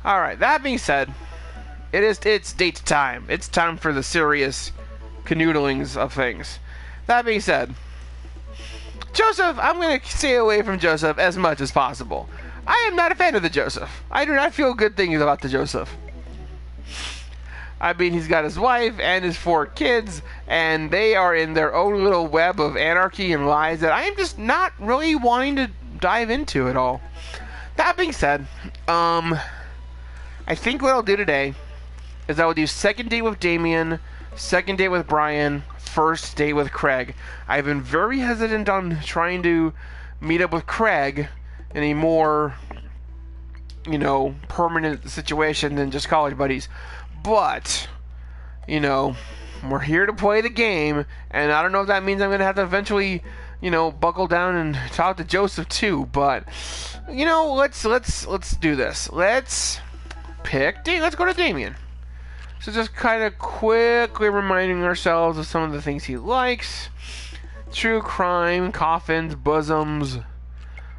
Alright, that being said, it's date time. It's time for the serious canoodlings of things. That being said, Joseph, I'm going to stay away from Joseph as much as possible. I am not a fan of the Joseph. I do not feel good things about the Joseph. I mean, he's got his wife and his 4 kids, and they are in their own little web of anarchy and lies that I am just not really wanting to dive into at all. That being said, I think what I'll do today is I will do second date with Damien, second date with Brian, first date with Craig. I've been very hesitant on trying to meet up with Craig in a more, permanent situation than just college buddies. But, we're here to play the game, and I don't know if that means I'm going to have to eventually, buckle down and talk to Joseph too, but, let's do this. Let's go to Damien. So just kind of quickly reminding ourselves of some of the things he likes. True crime, coffins, bosoms,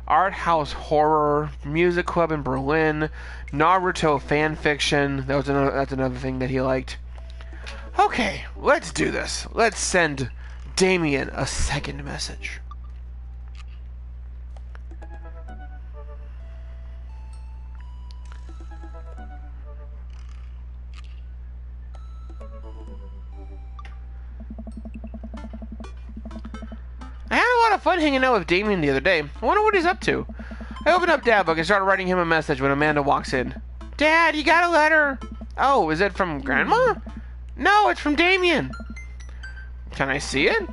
art house horror, music club in Berlin, Naruto fan fiction. That's another thing that he liked. Okay, let's do this. Let's send Damien a second message. I had a lot of fun hanging out with Damien the other day. I wonder what he's up to. I opened up Dad Book and started writing him a message when Amanda walks in. Dad, you got a letter? Oh, is it from Grandma? No, it's from Damien. Can I see it?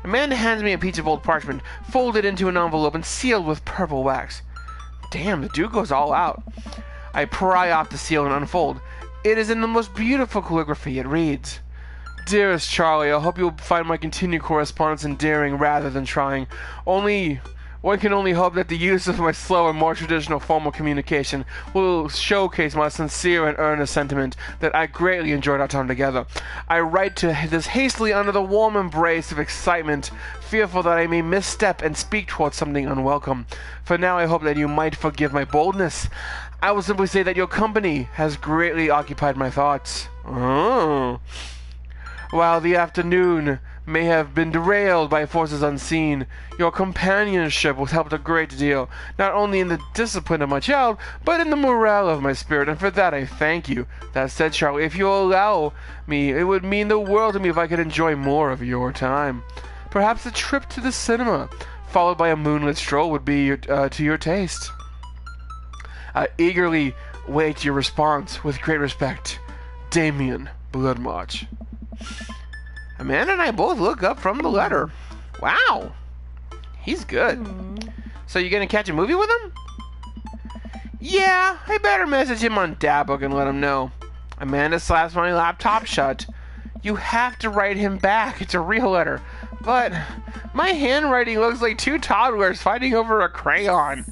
Amanda hands me a piece of old parchment, folded into an envelope and sealed with purple wax. Damn, the dude goes all out. I pry off the seal and unfold. It is in the most beautiful calligraphy. It reads, Dearest Charlie, I hope you'll find my continued correspondence endearing rather than trying. One can only hope that the use of my slow and more traditional form of communication will showcase my sincere and earnest sentiment that I greatly enjoyed our time together. I write to this hastily under the warm embrace of excitement, fearful that I may misstep and speak towards something unwelcome. For now I hope that you might forgive my boldness. I will simply say that your company has greatly occupied my thoughts. Oh. While the afternoon may have been derailed by forces unseen, your companionship has helped a great deal, not only in the discipline of my child, but in the morale of my spirit, and for that I thank you. That said, Charlie, if you allow me, it would mean the world to me if I could enjoy more of your time. Perhaps a trip to the cinema, followed by a moonlit stroll, would be to your taste. I eagerly wait your response. With great respect, Damien Bloodmarch. Amanda and I both look up from the letter. Wow. He's good. So you gonna catch a movie with him? Yeah, I better message him on Dabbook and let him know. Amanda slaps my laptop shut. You have to write him back. It's a real letter. But my handwriting looks like 2 toddlers fighting over a crayon.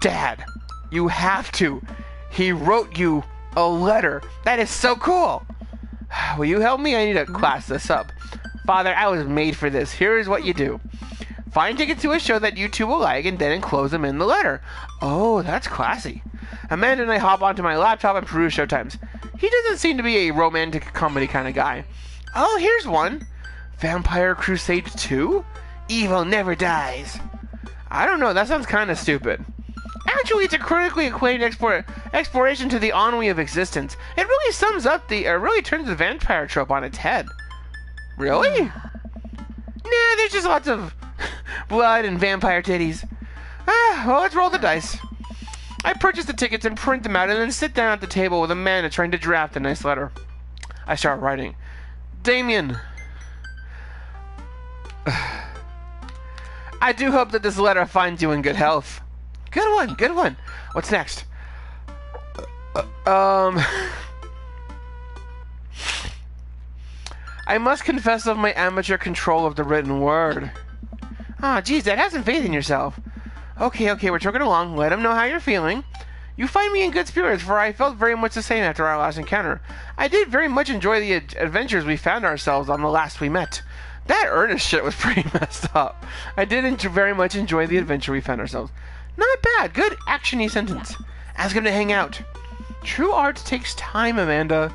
Dad, you have to. He wrote you a letter. That is so cool. Will you help me? I need to class this up. Father, I was made for this. Here is what you do. Find tickets to a show that you two will like and then enclose them in the letter. Oh, that's classy. Amanda and I hop onto my laptop and peruse showtimes. He doesn't seem to be a romantic comedy kind of guy. Oh, here's one. Vampire Crusade 2? Evil never dies. I don't know. That sounds kind of stupid. Actually, it's a critically acclaimed exploration to the ennui of existence. It really sums up really turns the vampire trope on its head. Really? Nah, there's just lots of blood and vampire titties. Well, let's roll the dice. I purchase the tickets and print them out and then sit down at the table with Amanda trying to draft a nice letter. I start writing. Damien. I do hope that this letter finds you in good health. Good one, good one. What's next? I must confess of my amateur control of the written word. Ah, geez, Dad, have some faith in yourself. Okay, we're trucking along. Let him know how you're feeling. You find me in good spirits, for I felt very much the same after our last encounter. I did very much enjoy the adventures we found ourselves on the last we met. That Ernest shit was pretty messed up. I did very much enjoy the adventure we found ourselves. Not bad. Good action-y sentence. Ask him to hang out. True art takes time, Amanda.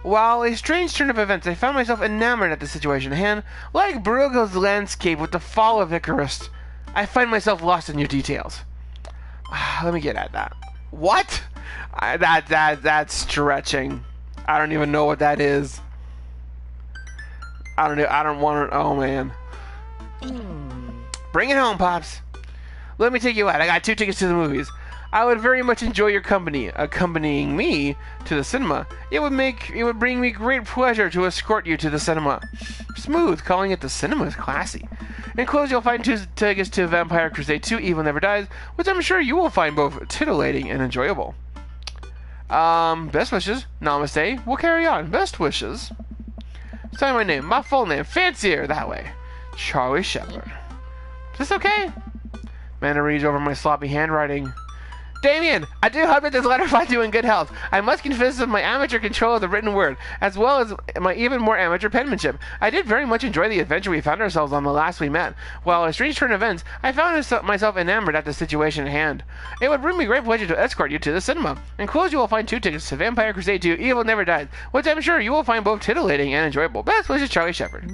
While a strange turn of events, I found myself enamored at the situation at hand, like Bruegel's landscape with the fall of Icarus. I find myself lost in your details. Let me get at that. What? That's stretching. I don't even know what that is. I don't want to. Oh man. Bring it home, Pops. Let me take you out. I got 2 tickets to the movies. I would very much enjoy your company, accompanying me to the cinema. It would bring me great pleasure to escort you to the cinema. Smooth, calling it the cinema is classy. Enclosed, you'll find 2 tickets to Vampire Crusade 2: Evil Never Dies, which I'm sure you will find both titillating and enjoyable. Best wishes. Namaste. We'll carry on. Best wishes. Sign my name. My full name. Fancier that way. Charlie Shepard. Is this okay? Amanda reads over my sloppy handwriting. Damien, I do hope that this letter finds you in good health. I must confess of my amateur control of the written word, as well as my even more amateur penmanship. I did very much enjoy the adventure we found ourselves on the last we met. While a strange turn of events, I found myself enamored at the situation at hand. It would bring me great pleasure to escort you to the cinema. Enclosed, you will find 2 tickets to Vampire Crusade 2: Evil Never Dies, which I'm sure you will find both titillating and enjoyable. Best wishes, Charlie Shepard.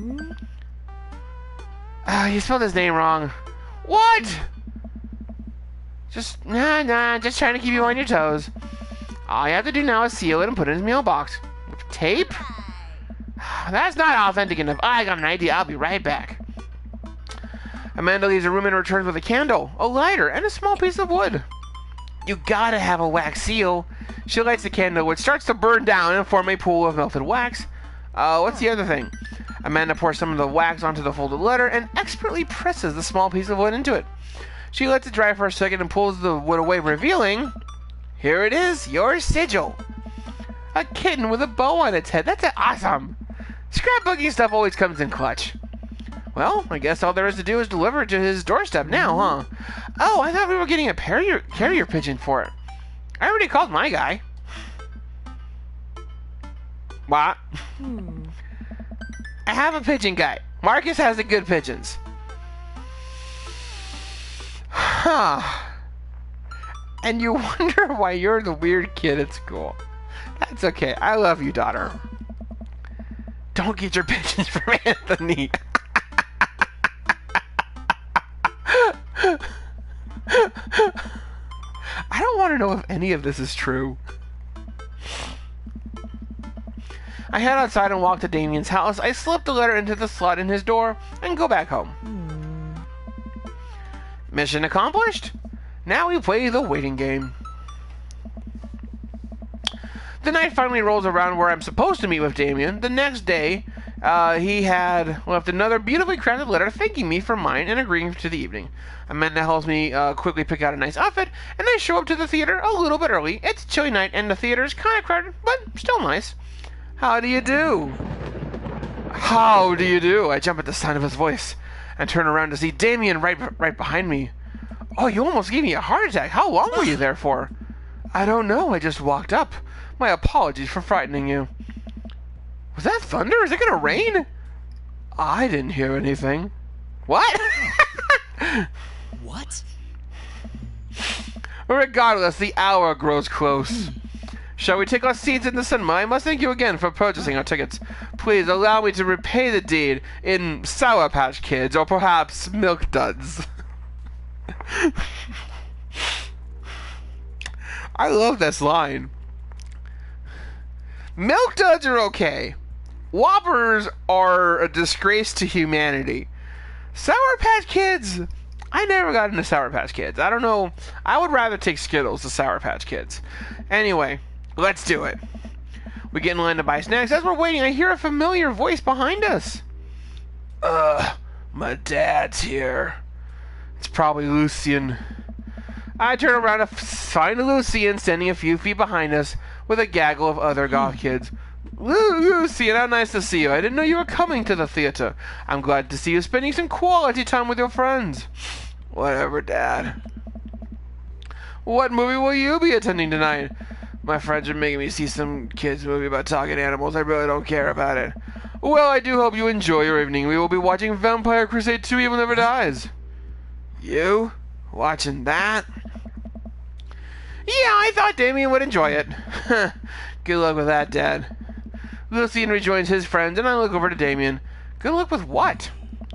You spelled his name wrong. What? Just trying to keep you on your toes. All you have to do now is seal it and put it in his mailbox. With tape? That's not authentic enough. I got an idea. I'll be right back. Amanda leaves the room and returns with a candle, a lighter, and a small piece of wood. You gotta have a wax seal. She lights the candle, which starts to burn down and form a pool of melted wax. What's the other thing? Amanda pours some of the wax onto the folded letter and expertly presses the small piece of wood into it. She lets it dry for a second and pulls the wood away, revealing... Here it is, your sigil. A kitten with a bow on its head. That's awesome. Scrapbooking stuff always comes in clutch. Well, I guess all there is to do is deliver it to his doorstep now, huh? Oh, I thought we were getting a carrier pigeon for it. I already called my guy. What? I have a pigeon guy. Marcus has the good pigeons. Huh. And you wonder why you're the weird kid at school. That's okay. I love you, daughter. Don't get your pigeons from Anthony. I don't want to know if any of this is true. I head outside and walk to Damien's house. I slip the letter into the slot in his door and go back home. Mission accomplished. Now we play the waiting game. The night finally rolls around where I'm supposed to meet with Damien. The next day, he had left another beautifully crafted letter thanking me for mine and agreeing to the evening. Amanda helps me quickly pick out a nice outfit, and I show up to the theater a little bit early. It's a chilly night, and the theater is kind of crowded, but still nice. How do you do? How do you do? I jump at the sound of his voice and turn around to see Damien right behind me. Oh, you almost gave me a heart attack. How long were you there for? I don't know. I just walked up. My apologies for frightening you. Was that thunder? Is it going to rain? I didn't hear anything. What? What? Regardless, the hour grows close. Shall we take our seats in the cinema? I must thank you again for purchasing our tickets. Please allow me to repay the deed in Sour Patch Kids or perhaps Milk Duds. I love this line. Milk Duds are okay. Whoppers are a disgrace to humanity. Sour Patch Kids... I never got into Sour Patch Kids. I don't know. I would rather take Skittles than Sour Patch Kids. Anyway, let's do it. We get in line to buy snacks. As we're waiting, I hear a familiar voice behind us. My dad's here. It's probably Lucien. I turn around to find Lucien standing a few feet behind us with a gaggle of other goth kids. Lucien, how nice to see you. I didn't know you were coming to the theater. I'm glad to see you spending some quality time with your friends. Whatever, Dad. What movie will you be attending tonight? My friends are making me see some kids' movie about talking animals. I really don't care about it. Well, I do hope you enjoy your evening. We will be watching Vampire Crusade 2: Evil Never Dies. You? Watching that? I thought Damien would enjoy it. Good luck with that, Dad. Lucien rejoins his friends, and I look over to Damien. Good luck with what?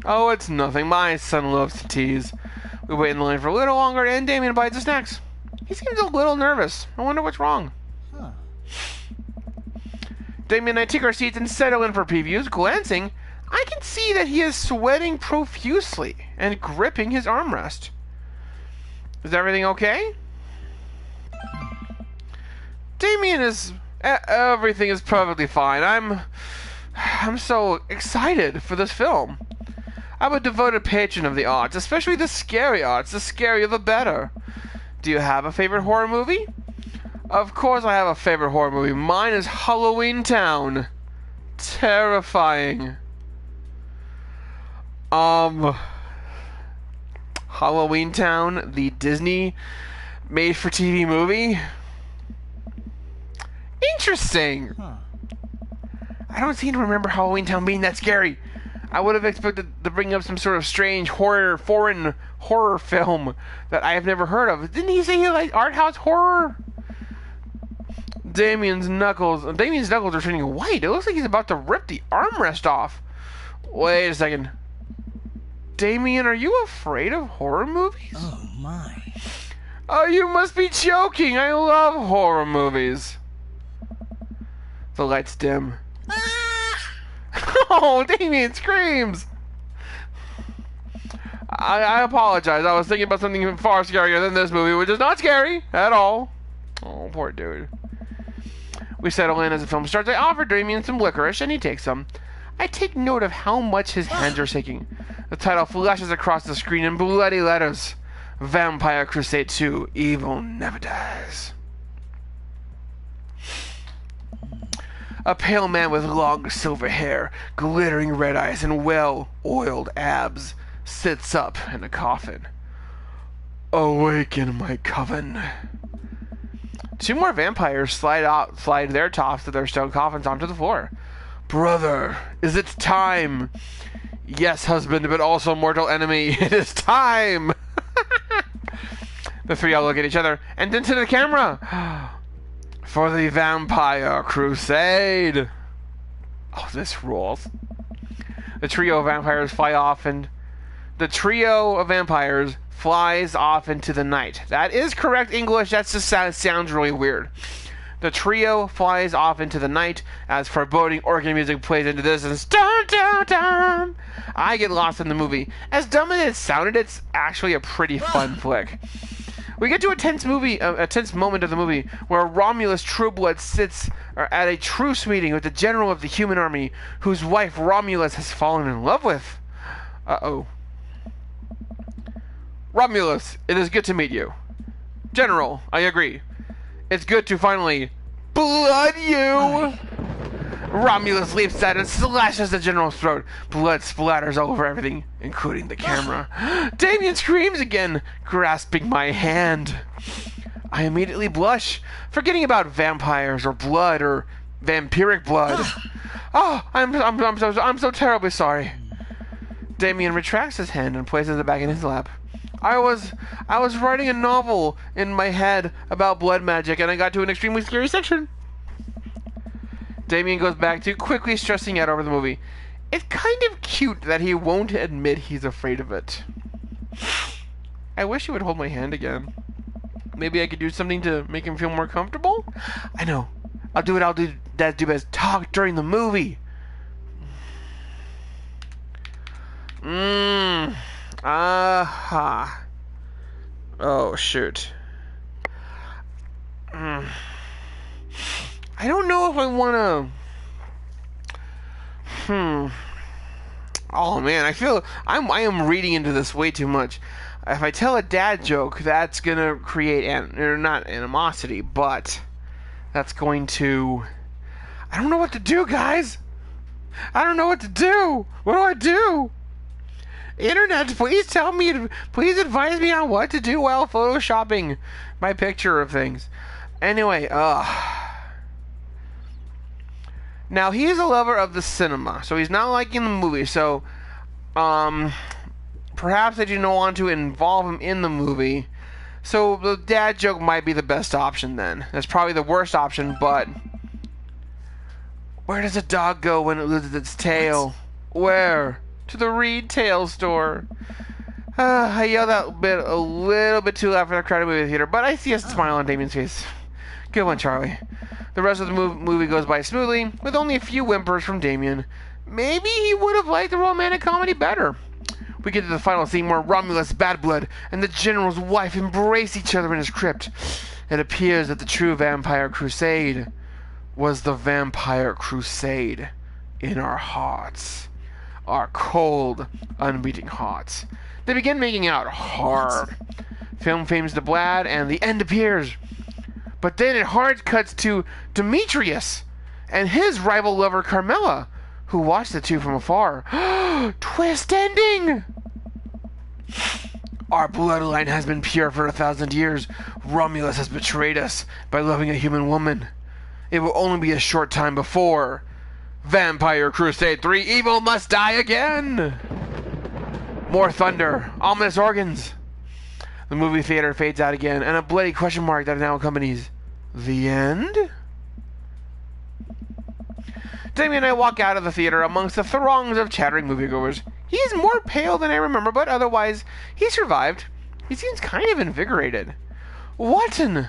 Oh, it's nothing. My son loves to tease. We wait in the line for a little longer, and Damien bites his snacks. He seems a little nervous. I wonder what's wrong. Huh. Damien and I take our seats and settle in for previews. Glancing, I can see that he is sweating profusely and gripping his armrest. Is everything okay? Damien is... everything is perfectly fine. I'm so excited for this film. I'm a devoted patron of the arts, especially the scary arts. The scarier the better. Do you have a favorite horror movie? Of course I have a favorite horror movie. Mine is Halloween Town. Terrifying. Halloween Town, the Disney made-for-TV movie? Interesting. Huh. I don't seem to remember Halloween Town being that scary. I would have expected to bring up some sort of strange foreign horror film that I have never heard of. Didn't he say he liked art house horror? Damien's knuckles are turning white. It looks like he's about to rip the armrest off. Wait a second. Damien, are you afraid of horror movies? Oh my. Oh, you must be joking. I love horror movies. The lights dim. Oh, Damien screams! I apologize. I was thinking about something far scarier than this movie, which is not scary at all. Oh, poor dude. We settle in as the film starts. I offer Damien some licorice, and he takes some. I take note of how much his hands are shaking. The title flashes across the screen in bloody letters. Vampire Crusade 2, Evil Never Dies. A pale man with long silver hair, glittering red eyes, and well-oiled abs sits up in a coffin. Awaken my coven. Two more vampires slide their tops of their stone coffins onto the floor. Brother, is it time? Yes, husband, but also mortal enemy. It is time! The three all look at each other, and then to the camera. For the Vampire Crusade. Oh, this rules. The trio of vampires flies off into the night. That is correct English. That just sounds really weird. The trio flies off into the night as foreboding organ music plays into this and dun, dun, dun. I get lost in the movie. As dumb as it sounded, it's actually a pretty fun flick. We get to a tense moment of the movie where Romulus Trueblood sits at a truce meeting with the general of the human army, whose wife Romulus has fallen in love with. Uh-oh. Romulus, it is good to meet you. General, I agree. It's good to finally blood you. Romulus leaps out and slashes the general's throat. Blood splatters all over everything, including the camera. Damien screams again, grasping my hand. I immediately blush, forgetting about vampires or blood or vampiric blood. Oh, I'm so terribly sorry. Damien retracts his hand and places it back in his lap. I was writing a novel in my head about blood magic, and I got to an extremely scary section. Damien goes back to quickly stressing out over the movie. It's kind of cute that he won't admit he's afraid of it. I wish he would hold my hand again. Maybe I could do something to make him feel more comfortable? I know. I'll do that do best. Talk during the movie. Aha. Oh, shoot. I don't know if I want to... Oh, man, I feel... I am reading into this way too much. If I tell a dad joke, that's going to create... not animosity, but... That's going to... I don't know what to do, guys! I don't know what to do! What do I do? Internet, please tell me... Please advise me on what to do while photoshopping my picture of things. Anyway, now, he is a lover of the cinema, so he's not liking the movie, so, perhaps I didn't want to involve him in the movie, So the dad joke might be the best option then. That's probably the worst option, but... Where does a dog go when it loses its tail? Where? To the retail store. I yelled out a little bit too loud for the crowded movie theater, but I see a smile on Damien's face. Good one, Charlie. The rest of the movie goes by smoothly, with only a few whimpers from Damien. Maybe he would have liked the romantic comedy better. We get to the final scene where Romulus, Bad Blood, and the General's wife embrace each other in his crypt. It appears that the true vampire crusade was the vampire crusade in our hearts. Our cold, unbeating hearts. They begin making out hard. Film fades to black and the end appears. But then it hard cuts to Demetrius and his rival lover Carmela, who watch the two from afar. Twist ending! Our bloodline has been pure for 1,000 years. Romulus has betrayed us by loving a human woman. It will only be a short time before Vampire Crusade 3 Evil Must Die Again! More thunder, ominous organs. The movie theater fades out again, and a bloody question mark that now accompanies the end? Damien and I walk out of the theater amongst the throngs of chattering moviegoers. He is more pale than I remember, but otherwise, he survived. He seems kind of invigorated. What an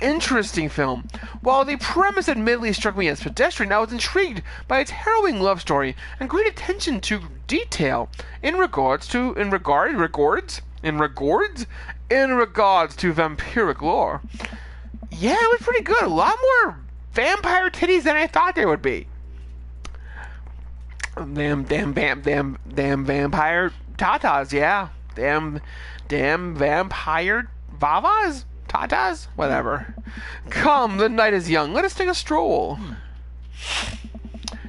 interesting film. While the premise admittedly struck me as pedestrian, I was intrigued by its harrowing love story and great attention to detail in regards to vampiric lore. Yeah, it was pretty good. A lot more vampire titties than I thought there would be. Damn vampire tatas, yeah. Damn vampire vavas? Tatas? Whatever. Come, the night is young. Let us take a stroll.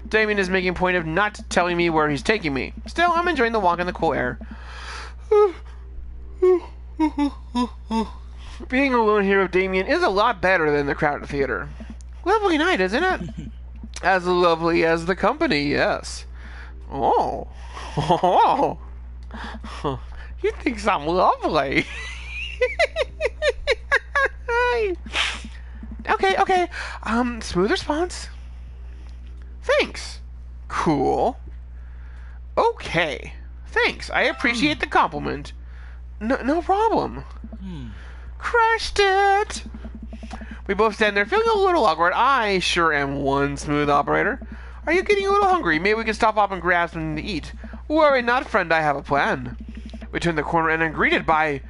Damien is making a point of not telling me where he's taking me. Still, I'm enjoying the walk in the cool air. Being alone here with Damien is a lot better than the crowded theater. Lovely night, isn't it? As lovely as the company, yes. Oh. You think I'm lovely. Okay. Smooth response. Thanks. Cool. Okay. Thanks. I appreciate the compliment. No problem. Crushed it. We both stand there feeling a little awkward. I sure am one smooth operator. Are you getting a little hungry? Maybe we can stop off and grab something to eat. Worry not, friend. I have a plan. We turn the corner and are greeted by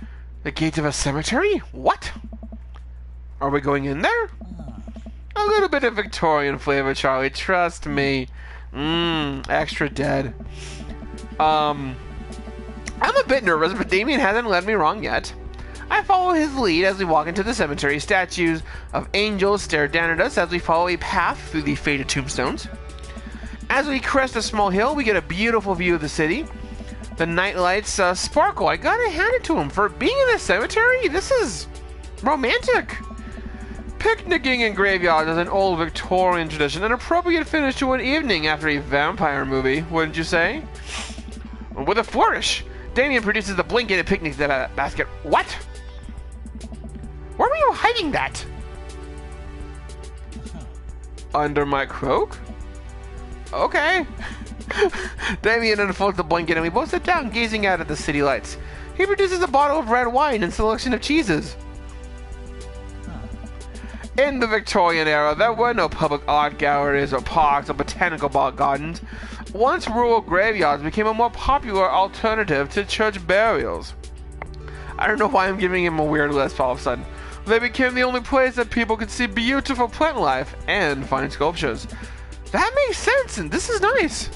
the gates of a cemetery? What? Are we going in there? A little bit of Victorian flavor, Charlie. Trust me. Extra dead. I'm a bit nervous, but Damien hasn't led me wrong yet. I follow his lead as we walk into the cemetery. Statues of angels stare down at us as we follow a path through the faded tombstones. As we crest a small hill, we get a beautiful view of the city. The night lights sparkle. I gotta hand it to him. For being in a cemetery, this is romantic. Picnicking in graveyards is an old Victorian tradition, an appropriate finish to an evening after a vampire movie, wouldn't you say? With a flourish, Damien produces the blanket picnic basket. What? Where were you hiding that? Under my cloak? Okay. Damien unfolds the blanket and we both sit down gazing out at the city lights. He produces a bottle of red wine and selection of cheeses. In the Victorian era, there were no public art galleries or parks or botanical gardens. Once rural graveyards became a more popular alternative to church burials. I don't know why I'm giving him a weird list all of a sudden. They became the only place that people could see beautiful plant life and fine sculptures. That makes sense, and this is nice.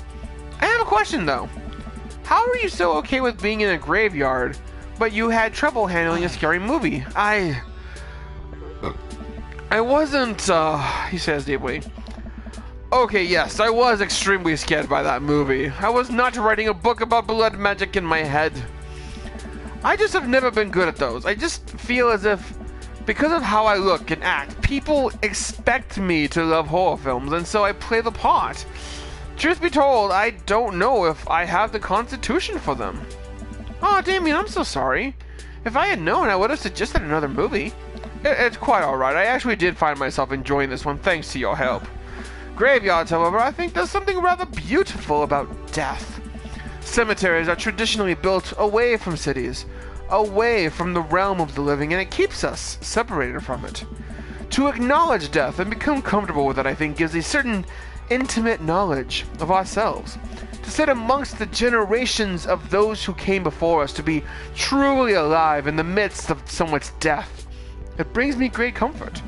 I have a question, though. How are you so okay with being in a graveyard, but you had trouble handling a scary movie? I wasn't, he says deeply. Okay, yes, I was extremely scared by that movie. I was not writing a book about blood magic in my head. I just have never been good at those. I just feel as if, because of how I look and act, people expect me to love horror films, and so I play the part. Truth be told, I don't know if I have the constitution for them. Oh, Damien, I'm so sorry. If I had known, I would have suggested another movie. It's quite alright. I actually did find myself enjoying this one thanks to your help. Graveyards, however, I think there's something rather beautiful about death. Cemeteries are traditionally built away from cities, away from the realm of the living, and it keeps us separated from it. To acknowledge death and become comfortable with it, I think, gives a certain intimate knowledge of ourselves. To sit amongst the generations of those who came before us, to be truly alive in the midst of someone's death, it brings me great comfort.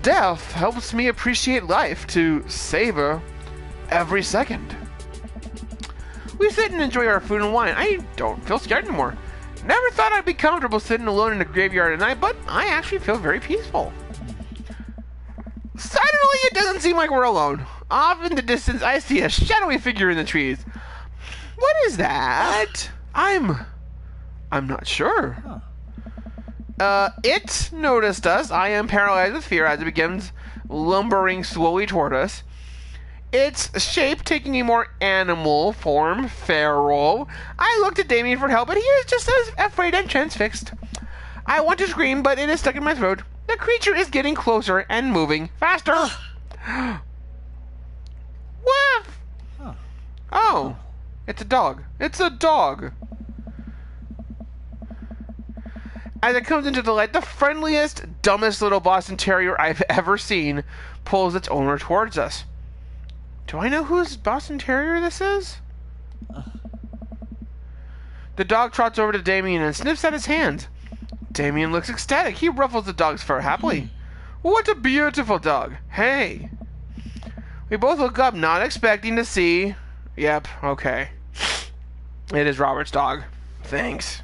Death helps me appreciate life, to savor every second. We sit and enjoy our food and wine. I don't feel scared anymore. Never thought I'd be comfortable sitting alone in a graveyard at night, but I actually feel very peaceful. Suddenly, it doesn't seem like we're alone. Off in the distance, I see a shadowy figure in the trees. What is that? I'm not sure. It noticed us. I am paralyzed with fear as it begins lumbering slowly toward us. Its shape taking a more animal form, feral. I looked at Damien for help, but he is just as afraid and transfixed. I want to scream, but it is stuck in my throat. The creature is getting closer and moving faster. What? Oh, it's a dog. It's a dog. As it comes into the light, the friendliest, dumbest little Boston Terrier I've ever seen pulls its owner towards us. Do I know whose Boston Terrier this is? The dog trots over to Damien and sniffs at his hand. Damien looks ecstatic. He ruffles the dog's fur happily. What a beautiful dog. Hey. We both look up, not expecting to see... Yep, okay. It is Robert's dog. Thanks.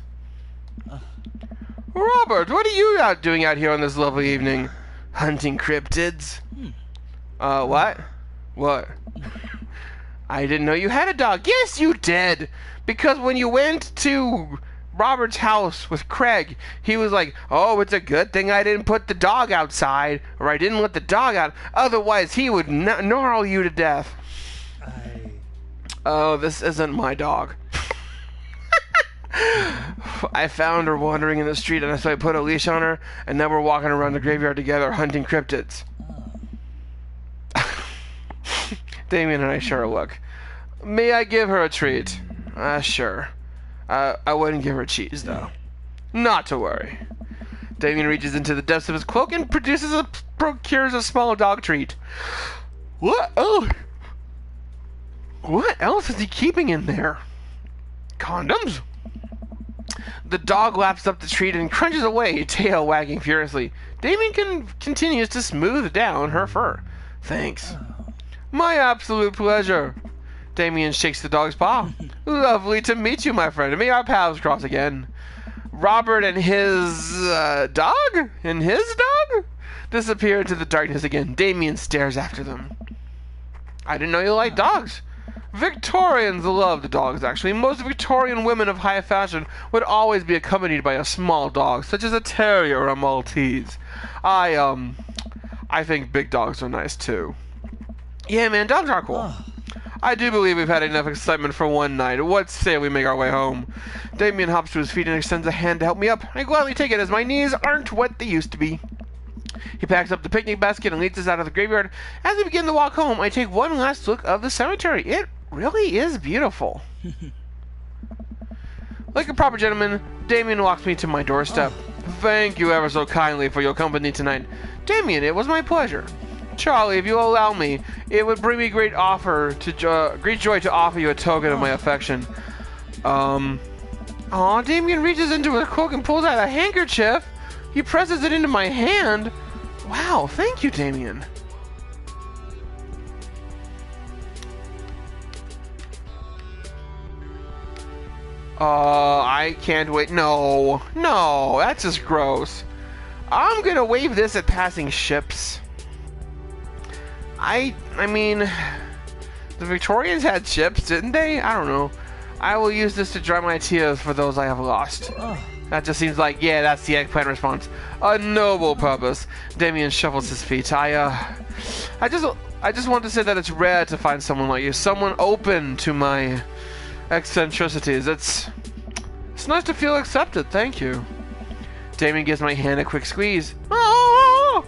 Robert, what are you doing out here on this lovely evening? Hunting cryptids? What? What? I didn't know you had a dog. Yes, you did. Because when you went to Robert's house with Craig, he was like, oh, it's a good thing I didn't put the dog outside, or I didn't let the dog out. Otherwise, he would gnarl you to death. Oh, this isn't my dog. I found her wandering in the street, and so I put a leash on her, and now we're walking around the graveyard together hunting cryptids. Damien and I share a look. May I give her a treat? Sure. I wouldn't give her cheese, though. Not to worry. Damien reaches into the depths of his cloak and procures a small dog treat. What? Oh! What else is he keeping in there? Condoms? The dog laps up the treat and crunches away, tail wagging furiously. Damien continues to smooth down her fur. Thanks. My absolute pleasure. Damien shakes the dog's paw. Lovely to meet you, my friend. May our paths cross again. Robert and his dog? And his dog? Disappear into the darkness again. Damien stares after them. I didn't know you liked dogs. Victorians loved dogs, actually. Most Victorian women of high fashion would always be accompanied by a small dog, such as a terrier or a Maltese. I think big dogs are nice, too. Yeah, man, dogs are cool. I do believe we've had enough excitement for one night. What say we make our way home? Damien hops to his feet and extends a hand to help me up. I gladly take it, as my knees aren't what they used to be. He packs up the picnic basket and leads us out of the graveyard. As we begin to walk home, I take one last look of the cemetery. It really is beautiful. Like a proper gentleman, Damien walks me to my doorstep. Thank you ever so kindly for your company tonight. Damien, it was my pleasure. Charlie, if you allow me, it would bring me great joy to offer you a token of my affection. Aw, Damien reaches into his cloak and pulls out a handkerchief. He presses it into my hand. Wow, thank you, Damien. I can't wait. No, that's just gross. I'm gonna wave this at passing ships. I mean, the Victorians had ships, didn't they? I don't know. I will use this to dry my tears for those I have lost. That just seems like, yeah, that's the eggplant response. A noble purpose. Damien shuffles his feet. I just want to say that it's rare to find someone like you, someone open to my eccentricities. It's It's nice to feel accepted, thank you. Damien gives my hand a quick squeeze. Oh!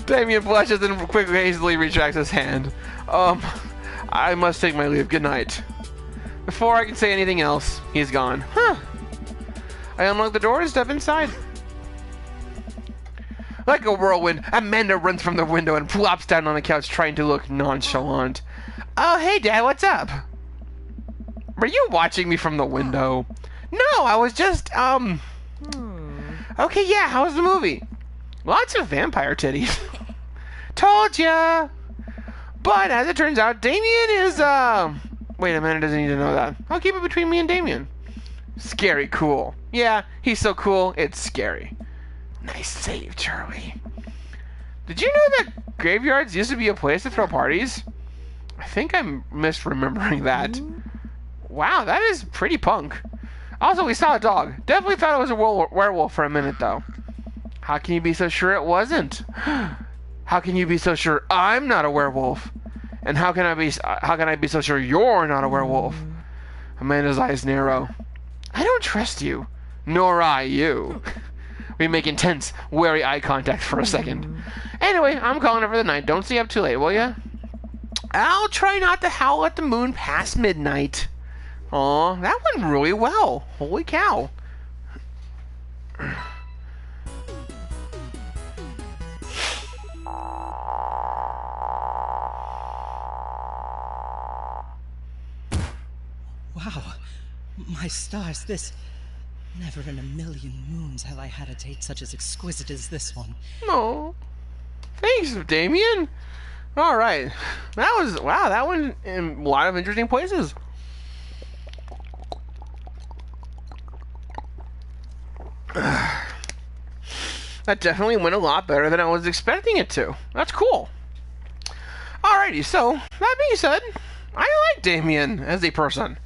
Damien blushes and quickly hastily retracts his hand. I must take my leave. Good night. Before I can say anything else, he's gone. Huh. I unlock the door and step inside. Like a whirlwind, Amanda runs from the window and flops down on the couch trying to look nonchalant. Oh, hey, Dad, what's up? Were you watching me from the window? No, I was just, Okay, yeah, how was the movie? Lots of vampire titties. Told ya! But, as it turns out, Damien is, Wait, Amanda doesn't need to know that. I'll keep it between me and Damien. Scary cool. Yeah, he's so cool, it's scary. Nice save, Charlie. Did you know that graveyards used to be a place to throw parties? I think I'm misremembering that. Wow, that is pretty punk. Also, we saw a dog. Definitely thought it was a werewolf for a minute, though. How can you be so sure it wasn't? How can you be so sure I'm not a werewolf? And how can I be so sure you're not a werewolf? Amanda's eyes narrow. I don't trust you. Nor I you. We make intense, wary eye contact for a second. Anyway, I'm calling it for the night. Don't stay up too late, will ya? I'll try not to howl at the moon past midnight. Aw, that went really well. Holy cow. Wow, my stars, this... Never in a million moons have I had a date such as exquisite as this one. No. Thanks, Damien. All right. Wow, that went in a lot of interesting places. That definitely went a lot better than I was expecting it to. That's cool. Alrighty, so, that being said, I like Damien as a person.